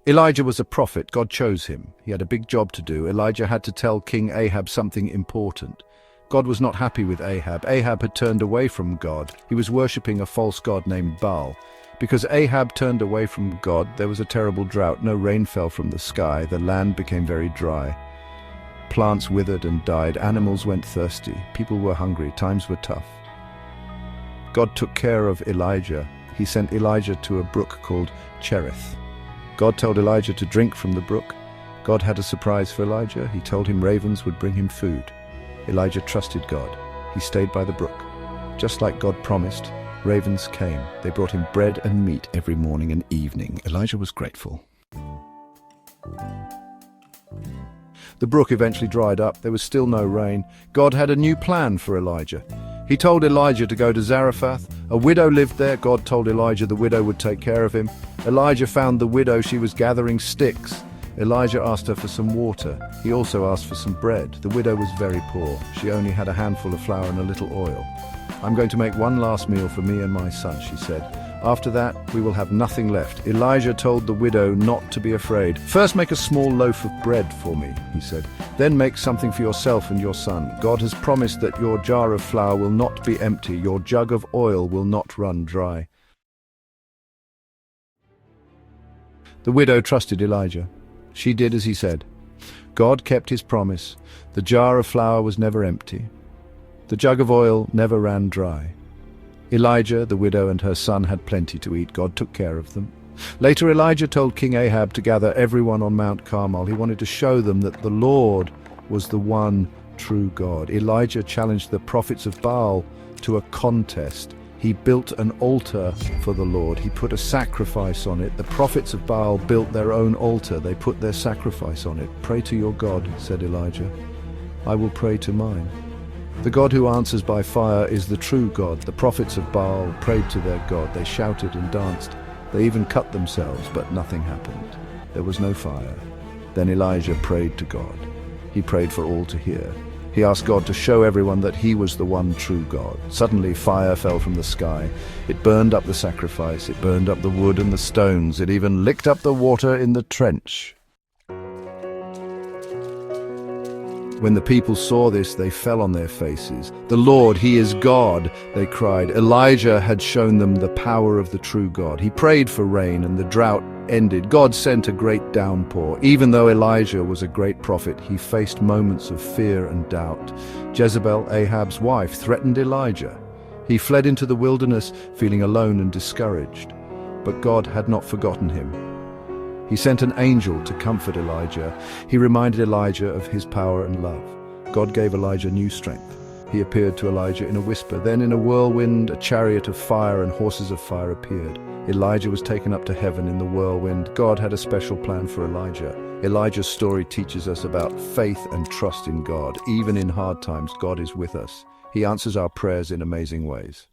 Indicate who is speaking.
Speaker 1: Elijah was a prophet. God chose him. He had a big job to do. Elijah had to tell King Ahab something important. God was not happy with Ahab. Ahab had turned away from God. He was worshipping a false god named Baal. Because Ahab turned away from God, there was a terrible drought. No rain fell from the sky. The land became very dry. Plants withered and died. Animals went thirsty. People were hungry. Times were tough. God took care of Elijah. He sent Elijah to a brook called Cherith. God told Elijah to drink from the brook. God had a surprise for Elijah. He told him ravens would bring him food. Elijah trusted God. He stayed by the brook. Just like God promised, ravens came. They brought him bread and meat every morning and evening. Elijah was grateful. The brook eventually dried up. There was still no rain. God had a new plan for Elijah. He told Elijah to go to Zarephath. A widow lived there. God told Elijah the widow would take care of him. Elijah found the widow. She was gathering sticks. Elijah asked her for some water. He also asked for some bread. The widow was very poor. She only had a handful of flour and a little oil. "I'm going to make one last meal for me and my son," she said. "After that, we will have nothing left." Elijah told the widow not to be afraid. "First make a small loaf of bread for me," he said. "Then make something for yourself and your son. God has promised that your jar of flour will not be empty. Your jug of oil will not run dry." The widow trusted Elijah. She did as he said. God kept his promise. The jar of flour was never empty. The jug of oil never ran dry. Elijah, the widow, and her son had plenty to eat. God took care of them. Later, Elijah told King Ahab to gather everyone on Mount Carmel. He wanted to show them that the Lord was the one true God. Elijah challenged the prophets of Baal to a contest. He built an altar for the Lord. He put a sacrifice on it. The prophets of Baal built their own altar. They put their sacrifice on it. "Pray to your God," said Elijah. "I will pray to mine." The God who answers by fire is the true God. The prophets of Baal prayed to their God. They shouted and danced. They even cut themselves, but nothing happened. There was no fire. Then Elijah prayed to God. He prayed for all to hear. He asked God to show everyone that he was the one true God. Suddenly fire fell from the sky. It burned up the sacrifice. It burned up the wood and the stones. It even licked up the water in the trench. When the people saw this, they fell on their faces. "The Lord, he is God," they cried. Elijah had shown them the power of the true God. He prayed for rain, and the drought ended. God sent a great downpour. Even though Elijah was a great prophet, he faced moments of fear and doubt. Jezebel, Ahab's wife, threatened Elijah. He fled into the wilderness, feeling alone and discouraged. But God had not forgotten him. He sent an angel to comfort Elijah. He reminded Elijah of his power and love. God gave Elijah new strength. He appeared to Elijah in a whisper. Then in a whirlwind, a chariot of fire and horses of fire appeared. Elijah was taken up to heaven in the whirlwind. God had a special plan for Elijah. Elijah's story teaches us about faith and trust in God. Even in hard times, God is with us. He answers our prayers in amazing ways.